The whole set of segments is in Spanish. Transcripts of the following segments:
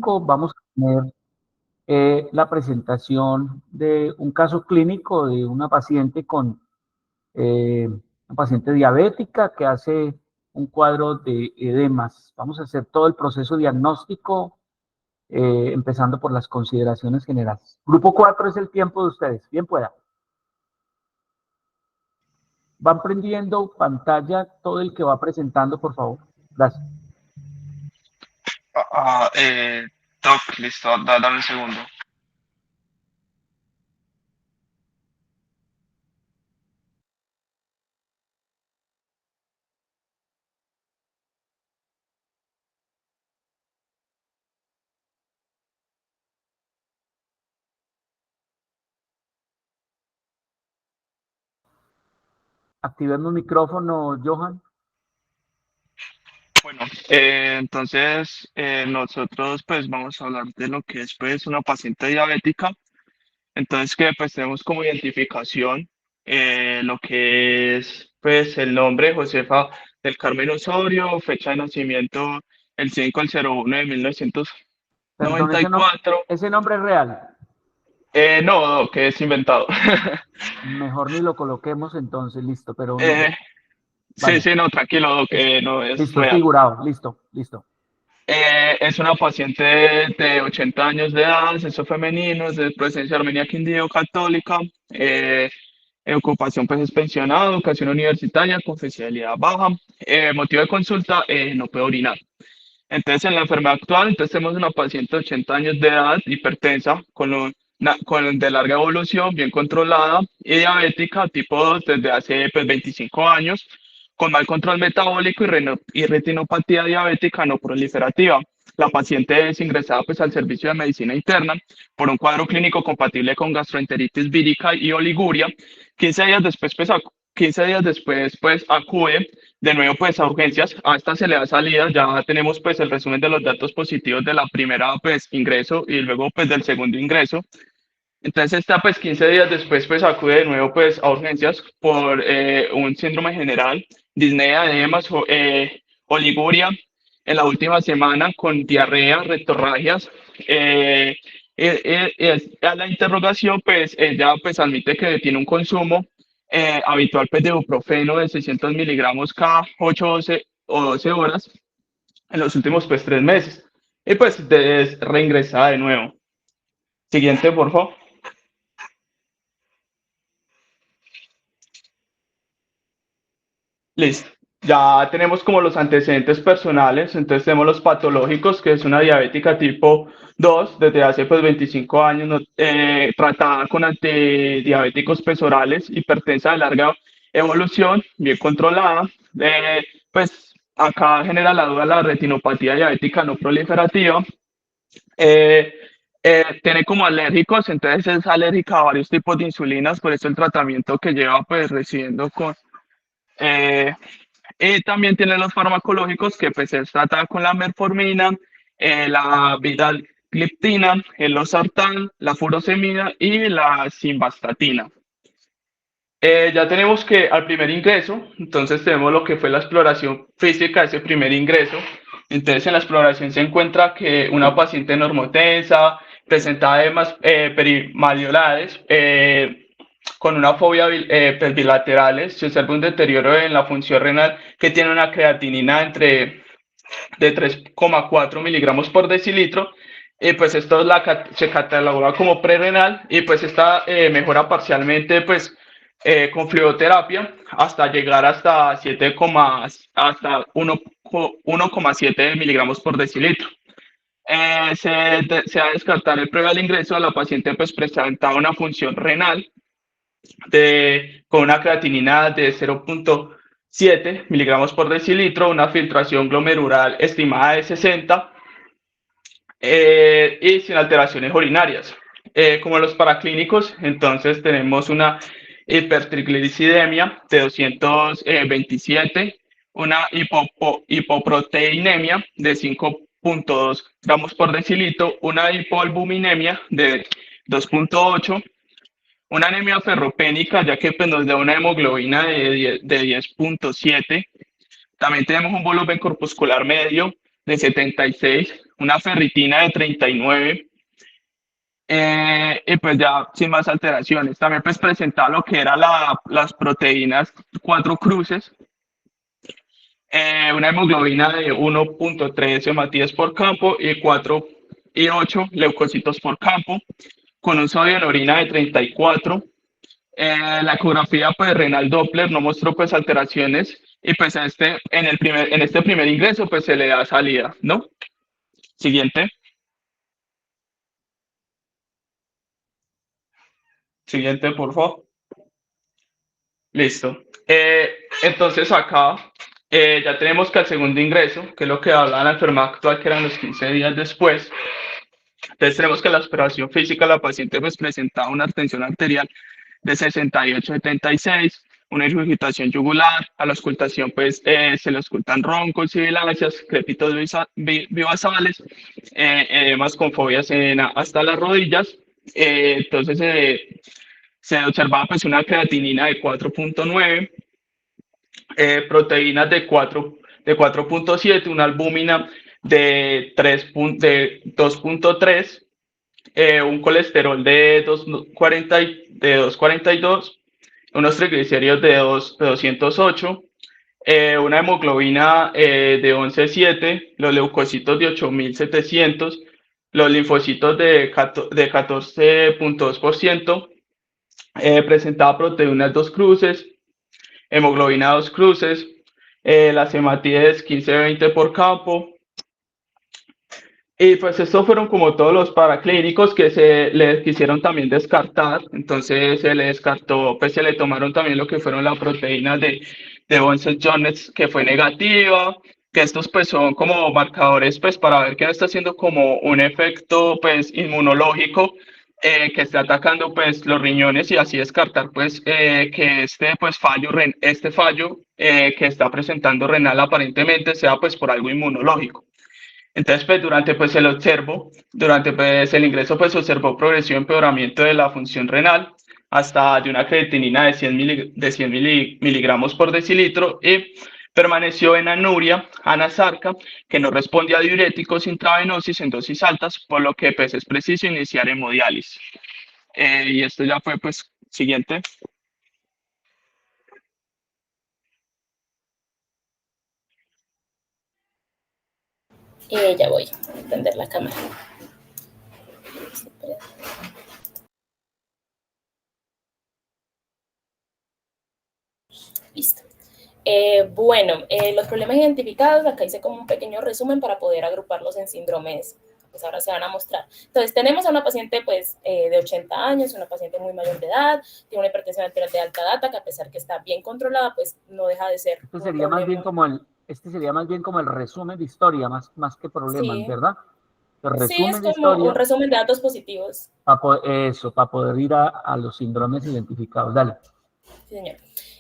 5 vamos a tener la presentación de un caso clínico de una paciente una paciente diabética que hace un cuadro de edemas. Vamos a hacer todo el proceso diagnóstico, empezando por las consideraciones generales. Grupo 4 es el tiempo de ustedes. Bien pueda. Van prendiendo pantalla todo el que va presentando, por favor. Gracias. Doc, listo, dame un segundo. Activemos micrófono, Johan. Bueno, entonces nosotros pues vamos a hablar de lo que es pues una paciente diabética. Entonces que pues tenemos como identificación lo que es pues el nombre Josefa del Carmen Osorio, fecha de nacimiento el 5/01 de Perdón, 1994. ese nombre es real. No, que es inventado. Mejor ni lo coloquemos entonces, listo, pero no, Eh, sí, vale. sí, no, tranquilo, Doc, no es Listo, es real. figurado, listo, listo. Es una paciente de 80 años de edad, sexo femenino, es de procedencia armenia quindío católica, ocupación pues es pensionado, educación universitaria, confidencialidad baja, motivo de consulta, no puede orinar. Entonces, en la enfermedad actual, entonces tenemos una paciente de 80 años de edad, hipertensa, con de larga evolución, bien controlada, y diabética tipo 2 desde hace pues, 25 años, con mal control metabólico y retinopatía diabética no proliferativa. La paciente es ingresada pues, al servicio de medicina interna por un cuadro clínico compatible con gastroenteritis vírica y oliguria. 15 días después, 15 días después, pues acude de nuevo pues a urgencias. A esta se le da salida. Ya tenemos pues el resumen de los datos positivos de la primera pues ingreso y luego pues del segundo ingreso. Entonces está pues 15 días después pues acude de nuevo pues a urgencias por un síndrome general, disnea, edemas, oliguria en la última semana con diarrea, retorragias. A la interrogación pues ella pues admite que tiene un consumo habitual pues, de ibuprofeno de 600 miligramos cada 8 o 12 horas en los últimos pues 3 meses. Y pues es reingresada de nuevo. Siguiente, por favor. Listo. Ya tenemos como los antecedentes personales, entonces tenemos los patológicos, que es una diabética tipo 2 desde hace pues 25 años, tratada con antidiabéticos pesorales, hipertensa de larga evolución, bien controlada. Pues acá genera la duda la retinopatía diabética no proliferativa. Eh, Tiene como alérgicos, entonces es alérgica a varios tipos de insulinas, por eso el tratamiento que lleva pues recibiendo con... eh, también tiene los farmacológicos que pues se trata con la metformina, la vidagliptina, el losartán, la furosemida y la simvastatina. Ya tenemos que al primer ingreso, entonces tenemos lo que fue la exploración física de ese primer ingreso. Entonces en la exploración se encuentra que una paciente normotensa, presenta edemas perimalleolares, con una fobia pues, bilaterales, se observa un deterioro en la función renal que tiene una creatinina de 3,4 miligramos por decilitro. Y pues esto se cataloga como prerrenal y pues esta mejora parcialmente pues con fluidoterapia hasta llegar hasta 1,7 miligramos por decilitro. Se va a descartar el previo al ingreso, la paciente pues presentaba una función renal con una creatinina de 0,7 miligramos por decilitro, una filtración glomerular estimada de 60 y sin alteraciones urinarias. Como los paraclínicos, entonces tenemos una hipertriglicidemia de 227, una hipoproteinemia de 5,2 gramos por decilitro, una hipoalbuminemia de 2,8, una anemia ferropénica, ya que pues, nos da una hemoglobina de 10,7. También tenemos un volumen corpuscular medio de 76, una ferritina de 39, y pues ya sin más alteraciones. También pues presentaba lo que eran las proteínas 4 cruces, una hemoglobina de 1.3 hematíes por campo y 4 y 8 leucocitos por campo, con un sodio en orina de 34. La ecografía pues, renal Doppler no mostró pues alteraciones y pues en este primer ingreso pues se le da salida, ¿no? Siguiente. Siguiente, por favor. Listo. Entonces acá ya tenemos que el segundo ingreso, que es lo que habla la enfermedad actual, que eran los 15 días después. Entonces tenemos que la exploración física, la paciente pues presentaba una tensión arterial de 68-76, una regurgitación yugular, a la auscultación pues se le auscultan roncos, sibilancias, crépitos bivasales, edemas con fobias hasta las rodillas. Entonces se observaba pues una creatinina de 4.9, proteínas de 4.7, una albúmina de 2.3, un colesterol de 242, unos triglicéridos de 208, una hemoglobina de 11.7, los leucocitos de 8.700, los linfocitos de 14.2%, presentaba proteínas 2 cruces, hemoglobina 2 cruces, las hematíes 15-20 por campo. Y pues estos fueron como todos los paraclínicos que se le quisieron también descartar. Entonces se le descartó, pues se le tomaron también lo que fueron las proteínas de Bunsen-Jones, que fue negativa, que estos pues son como marcadores pues para ver que no está haciendo como un efecto pues inmunológico, que está atacando pues los riñones y así descartar pues que este fallo que está presentando renal aparentemente sea pues por algo inmunológico. Entonces, pues durante pues, el ingreso, pues se observó progresivo empeoramiento de la función renal hasta de una creatinina de 100 miligramos por decilitro y permaneció en anuria anasarca que no responde a diuréticos intravenosis en dosis altas, por lo que pues, es preciso iniciar hemodiálisis. Y esto ya fue, pues, siguiente. Ya voy a prender la cámara. Listo. Bueno, los problemas identificados, acá hice como un pequeño resumen para poder agruparlos en síndromes, pues ahora se van a mostrar. Entonces, tenemos a una paciente pues de 80 años, una paciente muy mayor de edad, tiene una hipertensión arterial de alta data, que a pesar que está bien controlada, pues no deja de ser Este sería más bien como el resumen de historia, más que problemas, sí. ¿verdad? El Sí, es resumen de como historia. un resumen de datos positivos. Para poder ir a los síndromes identificados. Dale. Sí, señor.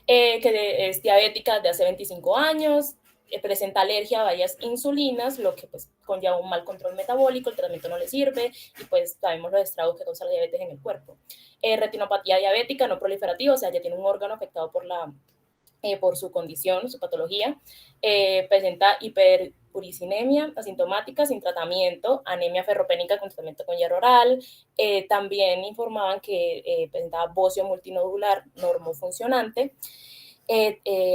Que es diabética de hace 25 años, presenta alergia a varias insulinas, lo que pues conlleva un mal control metabólico, el tratamiento no le sirve y pues sabemos los estragos que causa la diabetes en el cuerpo. Retinopatía diabética no proliferativa, o sea, ya tiene un órgano afectado por su condición, su patología. Presenta hiperuricinemia asintomática sin tratamiento, anemia ferropénica con tratamiento con hierro oral. También informaban que presentaba bocio multinodular normofuncionante.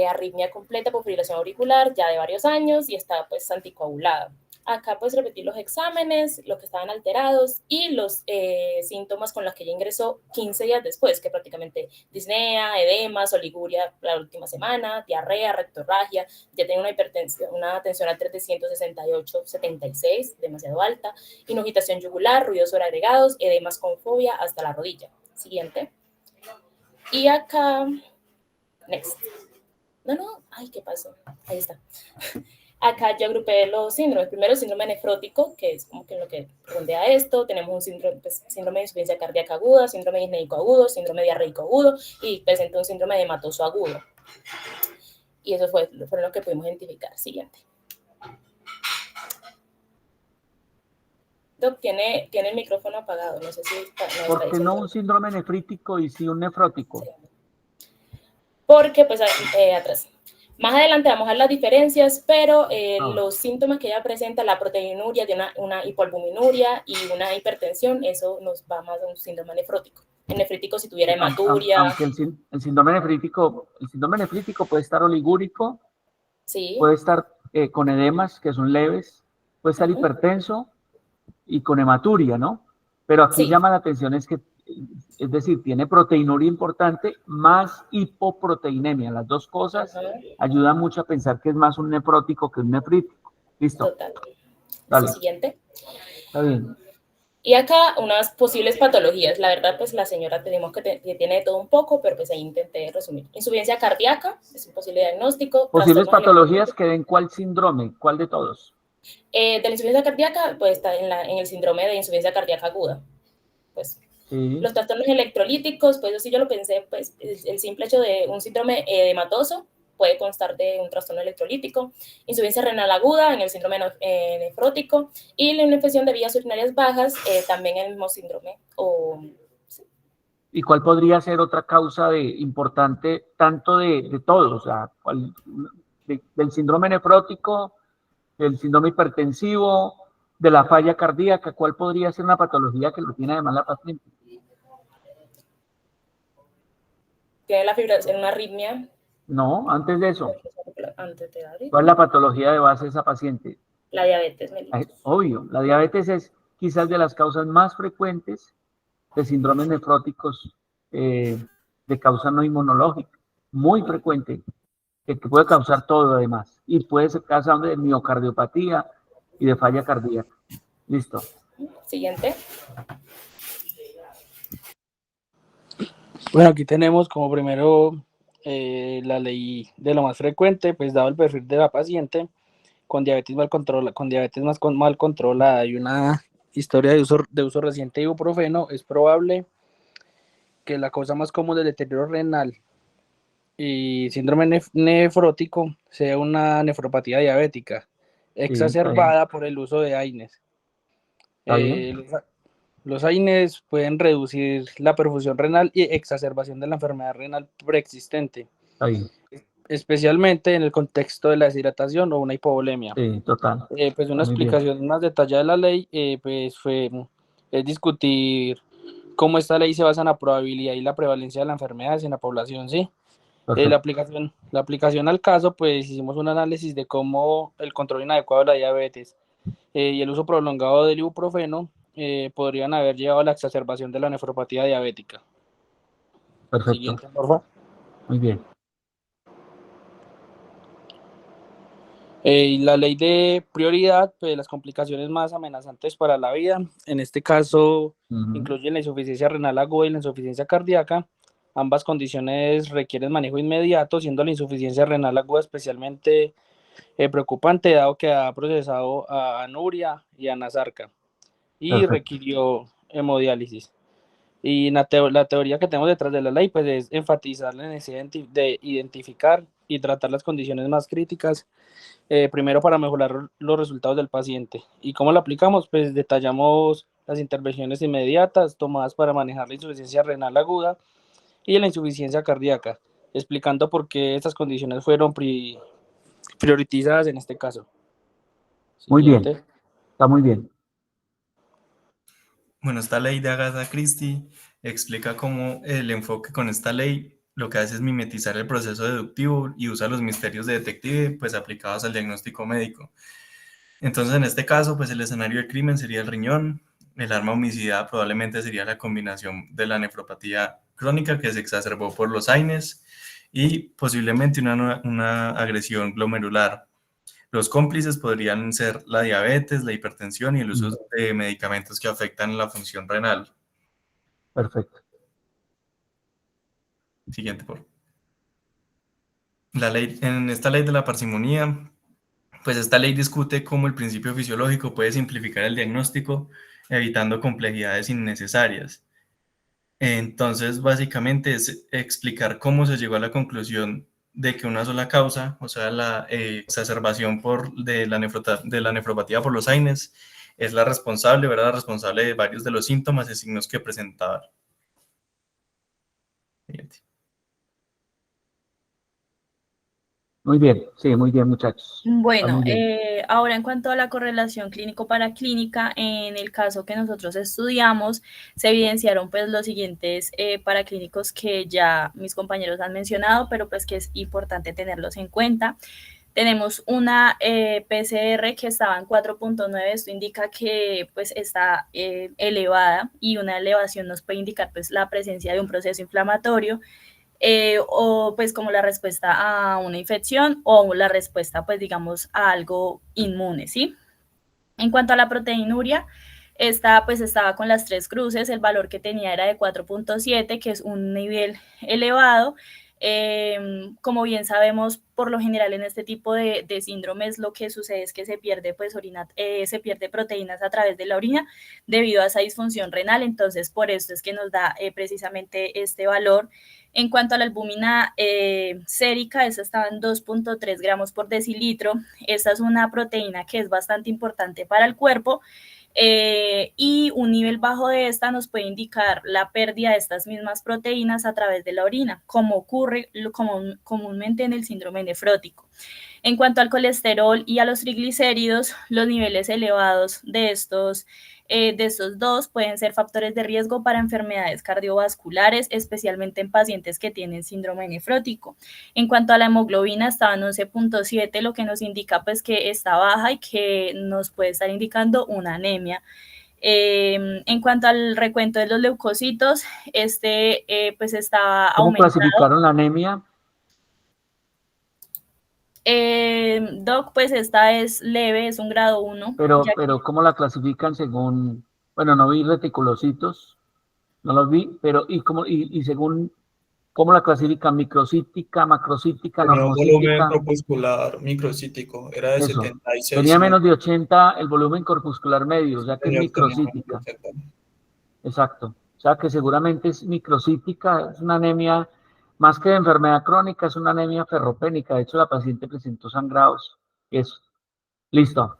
Arritmia completa por fibrilación auricular ya de varios años y está pues anticoagulada. Acá puedes repetir los exámenes, los que estaban alterados y los síntomas con los que ella ingresó 15 días después, que prácticamente disnea, edemas, oliguria la última semana, diarrea, rectorragia, ya tenía una tensión arterial de 168-76, demasiado alta, inagitación yugular, ruidos sobreagregados, edemas con fobia hasta la rodilla. Siguiente. Y acá, next. No, ay, ¿qué pasó? Ahí está. Acá yo agrupé los síndromes. Primero, el síndrome nefrótico, que es como que lo que redondea esto. Tenemos un síndrome de insuficiencia cardíaca aguda, síndrome disneico agudo, síndrome diarreico agudo y presenta un síndrome de hematoso agudo. Y eso fue lo que pudimos identificar. Siguiente. Doc, tiene el micrófono apagado. No sé si está. ¿Por qué no un síndrome nefrítico y sí un nefrótico? Sí. Porque, pues, atrás. Más adelante vamos a ver las diferencias, pero Ah, los síntomas que ella presenta, la proteinuria, de una hipoalbuminuria y una hipertensión, eso nos va más a un síndrome nefrótico. El nefrítico si tuviera hematuria. aunque el síndrome nefrítico puede estar oligúrico, Sí. puede estar con edemas que son leves, puede estar hipertenso y con hematuria, ¿no? Pero aquí Sí. llama la atención es que, es decir, tiene proteinuria importante más hipoproteinemia. Las dos cosas ayudan mucho a pensar que es más un nefrótico que un nefrítico. Listo, Total. dale, Siguiente. está bien. Y acá unas posibles patologías. La verdad, pues la señora tenemos que tiene de todo un poco, pero pues ahí intenté resumir. Insuficiencia cardíaca, es un posible diagnóstico. Posibles Trastornos patologías que den cuál síndrome, cuál de todos. de la insuficiencia cardíaca, pues está en el síndrome de insuficiencia cardíaca aguda. Pues Sí, los trastornos electrolíticos, pues eso sí yo lo pensé, pues el simple hecho de un síndrome edematoso puede constar de un trastorno electrolítico, insuficiencia renal aguda en el síndrome nefrótico y la infección de vías urinarias bajas, también en el mismo síndrome. Sí. ¿y cuál podría ser otra causa importante, tanto de todos? O sea, del síndrome nefrótico, del síndrome hipertensivo, de la falla cardíaca, ¿cuál podría ser una patología que lo tiene además la paciente? Tiene la fibración, una arritmia. No, antes de eso, Antes de la ¿cuál es la arritmia. patología de base de esa paciente? La diabetes mellitus. Obvio, la diabetes es quizás de las causas más frecuentes de síndromes nefróticos de causa no inmunológica, muy frecuente, que puede causar todo además, y puede ser causa de miocardiopatía y de falla cardíaca. Listo. Siguiente. Bueno, aquí tenemos como primero la ley de lo más frecuente, pues dado el perfil de la paciente, con diabetes mal controlada y una historia de uso reciente de ibuprofeno, es probable que la causa más común del deterioro renal y síndrome nefrótico sea una nefropatía diabética, Sí, está bien. exacerbada por el uso de AINES. Está bien. Los AINES pueden reducir la perfusión renal y exacerbación de la enfermedad renal preexistente, Está bien. especialmente en el contexto de la deshidratación o una hipovolemia. Sí, total. Pues Está una muy bien. explicación más detallada de la ley pues es discutir cómo esta ley se basa en la probabilidad y la prevalencia de la enfermedad en la población, ¿sí? Perfecto. La aplicación al caso, pues hicimos un análisis de cómo el control inadecuado de la diabetes y el uso prolongado del ibuprofeno podrían haber llevado a la exacerbación de la nefropatía diabética. Perfecto. Siguiente, por favor. Muy bien. Y la ley de prioridad, pues las complicaciones más amenazantes para la vida, en este caso incluyen la insuficiencia renal aguda y la insuficiencia cardíaca. Ambas condiciones requieren manejo inmediato, siendo la insuficiencia renal aguda especialmente preocupante, dado que ha procesado a anuria y a nasarca y Perfecto. requirió hemodiálisis. Y la teoría que tenemos detrás de la ley pues, es enfatizar la necesidad de identificar y tratar las condiciones más críticas, primero para mejorar los resultados del paciente. ¿Y cómo lo aplicamos? Pues detallamos las intervenciones inmediatas tomadas para manejar la insuficiencia renal aguda y la insuficiencia cardíaca, explicando por qué estas condiciones fueron priorizadas en este caso. Muy bien. Siguiente. Está muy bien. Bueno, esta ley de Agatha Christie explica cómo el enfoque con esta ley lo que hace es mimetizar el proceso deductivo y usa los misterios de detective pues aplicados al diagnóstico médico. Entonces, en este caso, pues el escenario del crimen sería el riñón, el arma homicida probablemente sería la combinación de la nefropatía crónica que se exacerbó por los AINES y posiblemente una agresión glomerular. Los cómplices podrían ser la diabetes, la hipertensión y el uso de medicamentos que afectan la función renal. Perfecto. Siguiente, por favor. En esta ley de la parsimonía, pues esta ley discute cómo el principio fisiológico puede simplificar el diagnóstico, evitando complejidades innecesarias. Entonces, básicamente es explicar cómo se llegó a la conclusión de que una sola causa, o sea, la exacerbación de la nefropatía por los AINES, es la responsable, ¿verdad? Responsable de varios de los síntomas y signos que presentaba. Siguiente. Muy bien, sí, muy bien, muchachos. Bueno, muy bien. ahora en cuanto a la correlación clínico-paraclínica, en el caso que nosotros estudiamos, se evidenciaron pues los siguientes paraclínicos que ya mis compañeros han mencionado, pero pues que es importante tenerlos en cuenta. Tenemos una PCR que estaba en 4.9, esto indica que pues está elevada, y una elevación nos puede indicar pues la presencia de un proceso inflamatorio, o pues como la respuesta a una infección, o la respuesta pues digamos a algo inmune, ¿sí? En cuanto a la proteinuria, esta pues estaba con las 3 cruces, el valor que tenía era de 4.7, que es un nivel elevado. Como bien sabemos, por lo general en este tipo de síndromes lo que sucede es que se pierde pues se pierde proteínas a través de la orina debido a esa disfunción renal, entonces por esto es que nos da precisamente este valor. En cuanto a la albúmina sérica, esta estaba en 2.3 gramos por decilitro. Esta es una proteína que es bastante importante para el cuerpo, y un nivel bajo de esta nos puede indicar la pérdida de estas mismas proteínas a través de la orina, como ocurre comúnmente en el síndrome nefrótico. En cuanto al colesterol y a los triglicéridos, los niveles elevados de estos dos pueden ser factores de riesgo para enfermedades cardiovasculares, especialmente en pacientes que tienen síndrome nefrótico. En cuanto a la hemoglobina, estaba en 11.7, lo que nos indica pues que está baja y que nos puede estar indicando una anemia. En cuanto al recuento de los leucocitos, pues estaba ¿Cómo aumentado. clasificaron la anemia? Doc, pues esta es leve, es un grado 1. Pero ¿cómo la clasifican según, bueno, no vi reticulocitos, no los vi, pero y según, ¿cómo la clasifican? Microcítica, macrocítica, Tenía un volumen normocítica. corpuscular microcítico, era de Eso. 76. Tenía menos de 80 el volumen corpuscular medio, o sea que es Tenía menos de microcítica. 80. Exacto. O sea que seguramente es microcítica, es una anemia, más que de enfermedad crónica, es una anemia ferropénica. De hecho, la paciente presentó sangrados. Eso. Listo.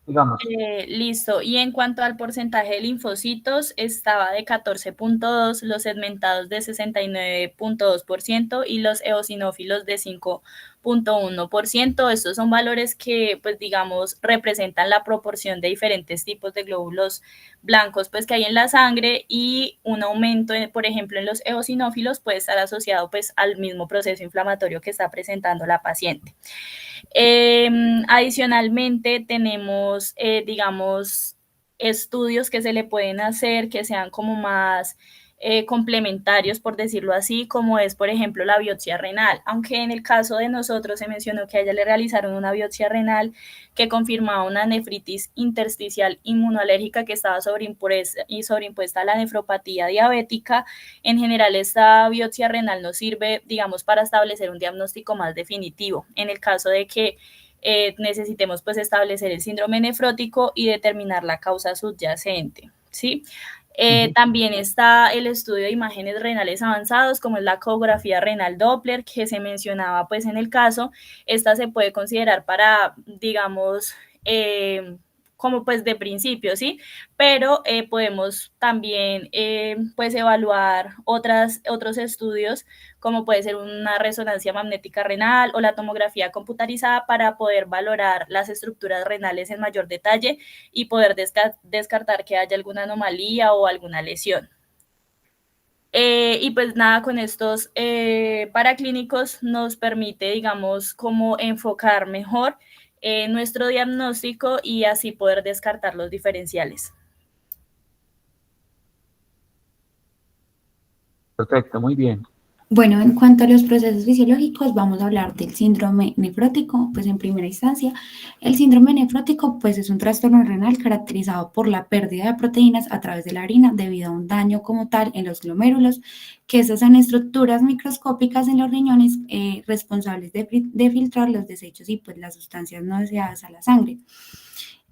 Digamos. Listo. Y en cuanto al porcentaje de linfocitos, estaba de 14.2, los segmentados de 69.2% y los eosinófilos de 5.1%. Estos son valores que, pues digamos, representan la proporción de diferentes tipos de glóbulos blancos pues que hay en la sangre, y un aumento, por ejemplo, en los eosinófilos puede estar asociado pues al mismo proceso inflamatorio que está presentando la paciente. Adicionalmente tenemos, digamos, estudios que se le pueden hacer que sean como más complementarios, por decirlo así, como es, por ejemplo, la biopsia renal. Aunque en el caso de nosotros se mencionó que a ella le realizaron una biopsia renal que confirmaba una nefritis intersticial inmunoalérgica que estaba sobreimpuesta a la nefropatía diabética. En general, esta biopsia renal nos sirve, digamos, para establecer un diagnóstico más definitivo. En el caso de que necesitemos pues establecer el síndrome nefrótico y determinar la causa subyacente, ¿sí? También está el estudio de imágenes renales avanzados, como es la ecografía renal Doppler, que se mencionaba pues en el caso. Esta se puede considerar para, digamos, como pues de principio, ¿sí? Pero podemos también pues evaluar otros estudios, como puede ser una resonancia magnética renal o la tomografía computarizada, para poder valorar las estructuras renales en mayor detalle y poder descartar que haya alguna anomalía o alguna lesión. Y pues nada, con estos paraclínicos nos permite, digamos, como enfocar mejor nuestro diagnóstico y así poder descartar los diferenciales. Perfecto, muy bien. Bueno, en cuanto a los procesos fisiológicos, vamos a hablar del síndrome nefrótico. Pues en primera instancia, el síndrome nefrótico pues es un trastorno renal caracterizado por la pérdida de proteínas a través de la orina debido a un daño como tal en los glomérulos, que esas son estructuras microscópicas en los riñones responsables de filtrar los desechos y pues las sustancias no deseadas a la sangre.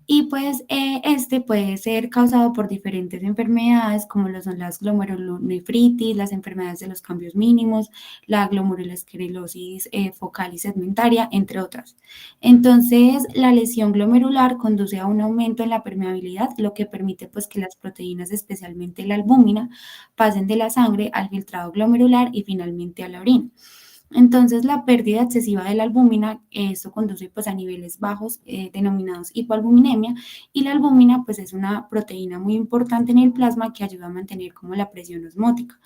Y pues este puede ser causado por diferentes enfermedades, como lo son las glomerulonefritis, las enfermedades de los cambios mínimos, la glomerulosclerosis focal y segmentaria, entre otras. Entonces, la lesión glomerular conduce a un aumento en la permeabilidad, lo que permite pues que las proteínas, especialmente la albúmina, pasen de la sangre al filtrado glomerular y finalmente a la orina. Entonces, la pérdida excesiva de la albúmina, esto conduce pues a niveles bajos denominados hipoalbuminemia, y la albúmina pues es una proteína muy importante en el plasma que ayuda a mantener como la presión osmótica.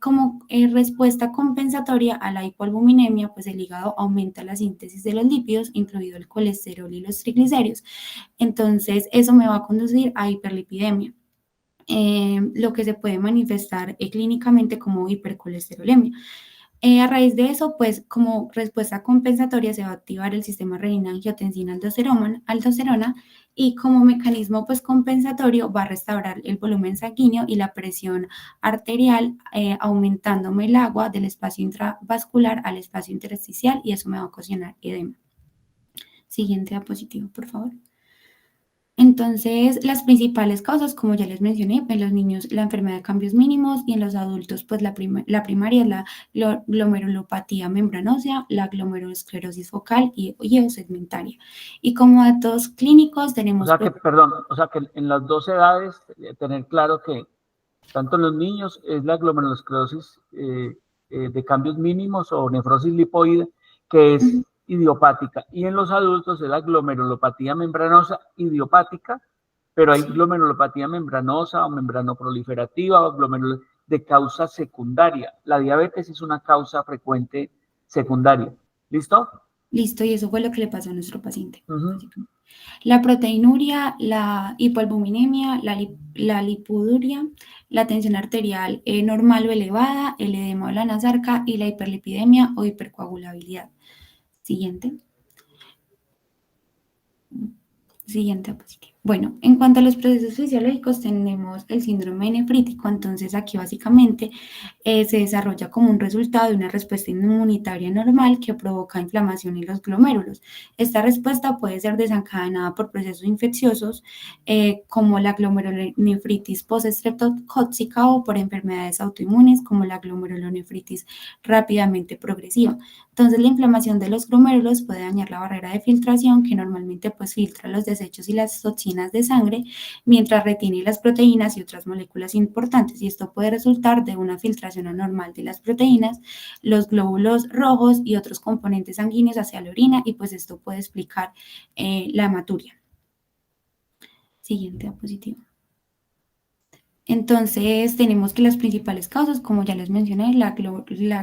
Como respuesta compensatoria a la hipoalbuminemia, pues el hígado aumenta la síntesis de los lípidos, incluido el colesterol y los triglicéridos. Entonces, eso me va a conducir a hiperlipidemia, lo que se puede manifestar clínicamente como hipercolesterolemia. A raíz de eso, pues como respuesta compensatoria se va a activar el sistema renina-angiotensina-aldosterona, y como mecanismo pues compensatorio va a restaurar el volumen sanguíneo y la presión arterial, aumentándome el agua del espacio intravascular al espacio intersticial, y eso me va a ocasionar edema. Siguiente diapositiva, por favor. Entonces, las principales causas, como ya les mencioné, en los niños la enfermedad de cambios mínimos, y en los adultos, pues la primaria es la glomerulopatía membranosa, la glomerulosclerosis focal y o segmentaria. Y como datos clínicos O tenemos... sea que, perdón, o sea que en las dos edades, tener claro que tanto en los niños es la glomerulosclerosis de cambios mínimos o nefrosis lipoide, que es idiopática, y en los adultos es la glomerulopatía membranosa idiopática, pero hay glomerulopatía membranosa o membranoproliferativa o de causa secundaria. La diabetes es una causa frecuente secundaria. ¿Listo? Listo, y eso fue lo que le pasó a nuestro paciente. Uh-huh. La proteinuria, la hipoalbuminemia, la lipiduria, la tensión arterial normal o elevada, el edema o la nasarca y la hiperlipidemia o hipercoagulabilidad. Siguiente. Siguiente diapositiva. Bueno, en cuanto a los procesos fisiológicos, tenemos el síndrome nefrítico. Entonces, aquí básicamente se desarrolla como un resultado de una respuesta inmunitaria normal que provoca inflamación en los glomérulos. Esta respuesta puede ser desencadenada por procesos infecciosos, como la glomerulonefritis postestreptocóxica, o por enfermedades autoinmunes como la glomerulonefritis rápidamente progresiva. Entonces, la inflamación de los glomérulos puede dañar la barrera de filtración, que normalmente pues filtra los desechos y las toxinas de sangre, mientras retiene las proteínas y otras moléculas importantes, y esto puede resultar de una filtración anormal de las proteínas, los glóbulos rojos y otros componentes sanguíneos hacia la orina, y pues esto puede explicar la hematuria. Siguiente diapositiva. Entonces, tenemos que las principales causas, como ya les mencioné, la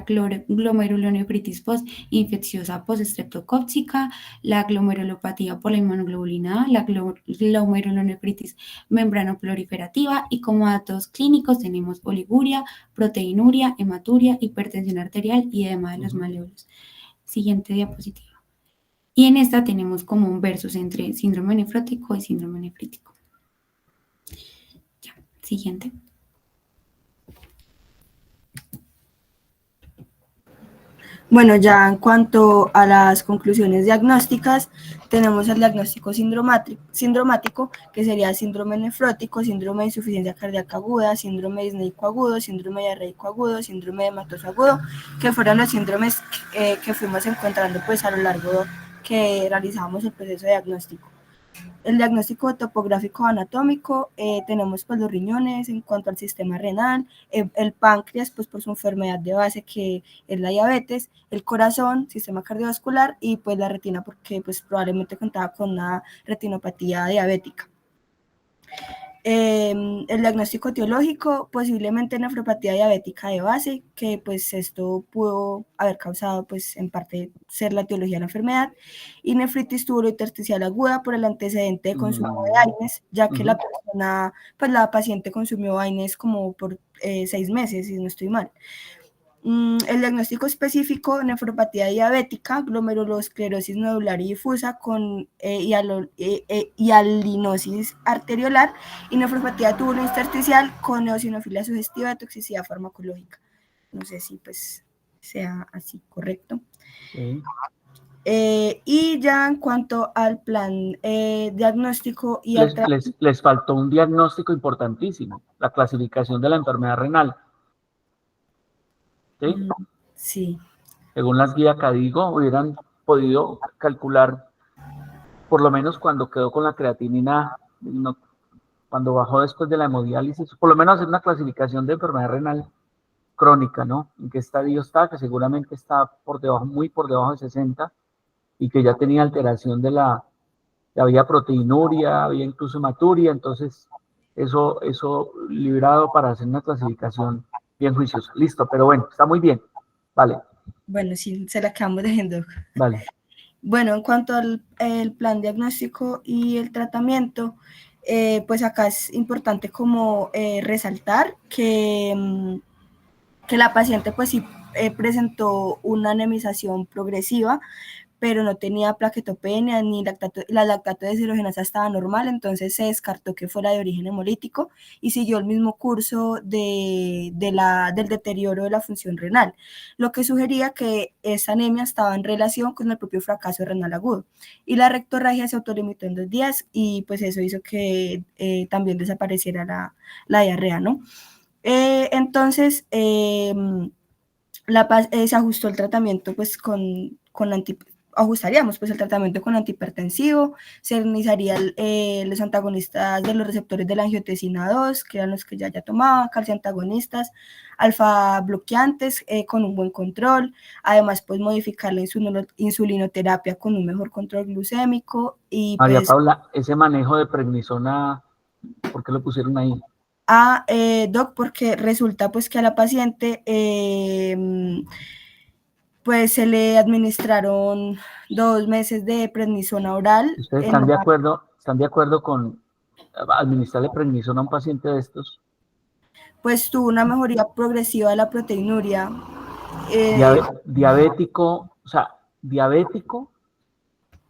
glomerulonefritis infecciosa postestreptocóxica, la glomerulopatía por la inmunoglobulina A, la glomerulonefritis membranoproliferativa, y como datos clínicos tenemos oliguria, proteinuria, hematuria, hipertensión arterial y edema de los maleolos. Siguiente diapositiva. Y en esta tenemos como un versus entre síndrome nefrótico y síndrome nefrítico. Siguiente. Bueno, ya en cuanto a las conclusiones diagnósticas, tenemos el diagnóstico sindromático, que sería síndrome nefrótico, síndrome de insuficiencia cardíaca aguda, síndrome disneico agudo, síndrome diarreico agudo, síndrome hematoso agudo, que fueron los síndromes que fuimos encontrando pues a lo largo que realizamos el proceso diagnóstico. El diagnóstico topográfico anatómico, tenemos pues los riñones en cuanto al sistema renal, el páncreas pues por su enfermedad de base que es la diabetes, el corazón, sistema cardiovascular, y pues la retina porque pues probablemente contaba con una retinopatía diabética. El diagnóstico etiológico, posiblemente nefropatía diabética de base, que pues esto pudo haber causado pues en parte ser la etiología de la enfermedad, y nefritis tubulointersticial aguda por el antecedente de consumo de AINES, ya que la persona, pues la paciente consumió AINES como por 6 meses, si no estoy mal. El diagnóstico específico, nefropatía diabética, glomerulosclerosis nodular y difusa con hialinosis arteriolar, y nefropatía tubulointersticial con eosinofilia sugestiva de toxicidad farmacológica. No sé si pues sea así correcto. Sí. Y ya en cuanto al plan diagnóstico y les faltó un diagnóstico importantísimo, la clasificación de la enfermedad renal. ¿Sí? Sí. Según las guías CADIGO, hubieran podido calcular, por lo menos cuando quedó con la creatinina, cuando bajó después de la hemodiálisis, por lo menos hacer una clasificación de enfermedad renal crónica, ¿no? ¿En qué estadio está? Que seguramente está por debajo, muy por debajo de 60 y que ya tenía alteración había proteinuria, había incluso hematuria, entonces eso librado para hacer una clasificación bien juiciosa. Listo, pero bueno, está muy bien. Vale, Bueno, sí, se la acabamos de Doc. vale. Bueno, en cuanto al el plan diagnóstico y el tratamiento, pues acá es importante como resaltar que la paciente pues sí presentó una anemización progresiva, pero no tenía plaquetopenia ni la lactato deshidrogenasa estaba normal, entonces se descartó que fuera de origen hemolítico y siguió el mismo curso del deterioro de la función renal, lo que sugería que esa anemia estaba en relación con el propio fracaso renal agudo. Y la rectorragia se autolimitó en 2 días y pues eso hizo que también desapareciera la diarrea, ¿no? Entonces, se ajustó el tratamiento pues ajustaríamos pues el tratamiento con antihipertensivo, se iniciaría los antagonistas de los receptores de la angiotensina 2, que eran los que ya tomaba, calciantagonistas, alfa bloqueantes con un buen control, además pues modificar la insulinoterapia con un mejor control glucémico y María pues... Paula, ese manejo de prednisona, ¿por qué lo pusieron ahí? Doc, porque resulta pues que a la paciente pues se le administraron 2 meses de prednisona oral. ¿Ustedes están de acuerdo con administrarle prednisona a un paciente de estos? Pues tuvo una mejoría progresiva de la proteinuria. Diabético, o sea, diabético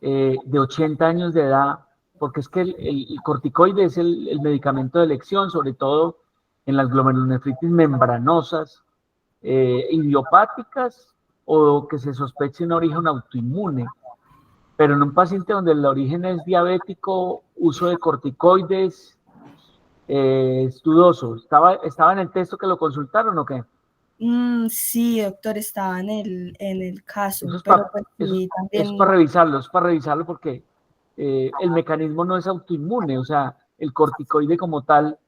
de 80 años de edad, porque es que el corticoide es el medicamento de elección, sobre todo en las glomerulonefritis membranosas, idiopáticas o que se sospeche un origen autoinmune. Pero en un paciente donde el origen es diabético, uso de corticoides es dudoso. ¿Estaba en el texto que lo consultaron o qué? Sí, doctor, estaba en el caso, Eso es pero para pues sí, también... revisarlo porque el mecanismo no es autoinmune, o sea, el corticoide como tal,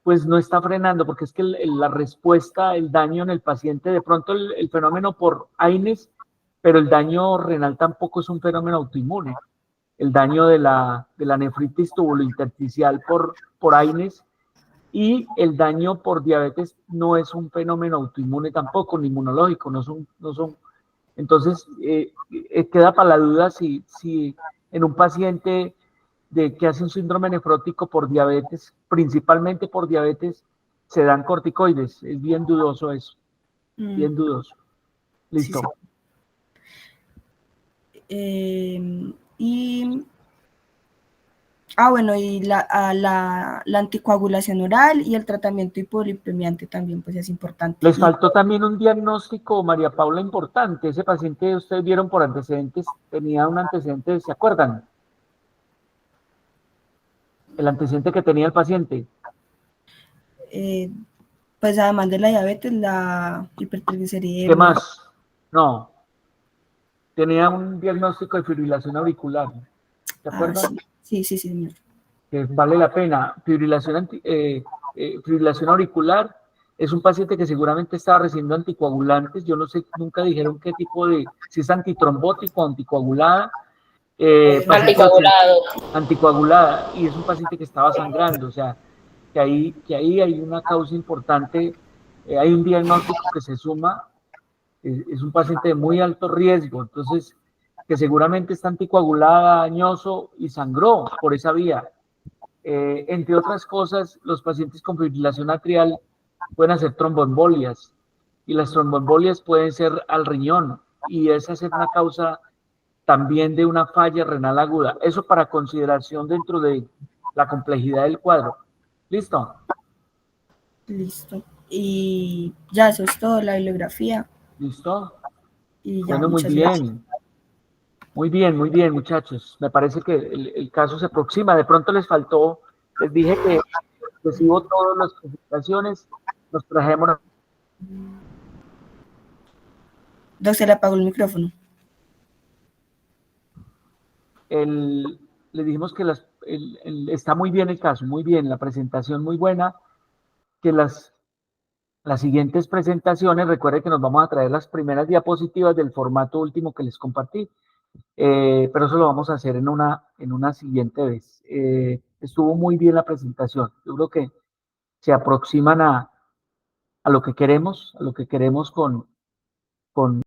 pues no está frenando, porque es que la respuesta, el daño en el paciente, de pronto el fenómeno por AINES, pero el daño renal tampoco es un fenómeno autoinmune. El daño de la nefritis tubulointersticial por AINES y el daño por diabetes no es un fenómeno autoinmune tampoco, ni inmunológico, no son. Entonces, queda para la duda si en un paciente que hace un síndrome nefrótico por diabetes, principalmente por diabetes, se dan corticoides. Es bien dudoso eso, bien dudoso. Listo. Sí. Bueno, y la anticoagulación oral y el tratamiento hipolipemiante también pues es importante. Les faltó también un diagnóstico, María Paula, importante. Ese paciente, ustedes vieron por antecedentes, tenía un antecedente, ¿se acuerdan? El antecedente que tenía el paciente. Pues además de la diabetes, la hipertrigliceridemia. ¿Qué más? No. Tenía un diagnóstico de fibrilación auricular. ¿Se acuerdan? Sí, señor. Que vale la pena. Fibrilación auricular es un paciente que seguramente estaba recibiendo anticoagulantes. Yo no sé, nunca dijeron qué tipo si es antitrombótico o anticoagulada. Anticoagulado. Anticoagulada. Y es un paciente que estaba sangrando. O sea, que ahí hay una causa importante. Hay un diagnóstico que se suma. Es un paciente de muy alto riesgo. Entonces, que seguramente está anticoagulada, dañoso y sangró por esa vía. Entre otras cosas, los pacientes con fibrilación atrial pueden hacer tromboembolias y las tromboembolias pueden ser al riñón y esa es una causa también de una falla renal aguda. Eso para consideración dentro de la complejidad del cuadro. ¿Listo? Listo. Y ya, eso es todo, la bibliografía. ¿Listo? Y ya, bueno, muy bien. Gracias. Muy bien, muchachos. Me parece que el caso se aproxima. De pronto les faltó, les dije que recibo todas las presentaciones, nos trajemos. Doctor, apagó el micrófono. Le dijimos que está muy bien el caso, muy bien, la presentación muy buena, que las las siguientes presentaciones, recuerden que nos vamos a traer las primeras diapositivas del formato último que les compartí, pero eso lo vamos a hacer en una siguiente vez. Estuvo muy bien la presentación. Yo creo que se aproximan a lo que queremos con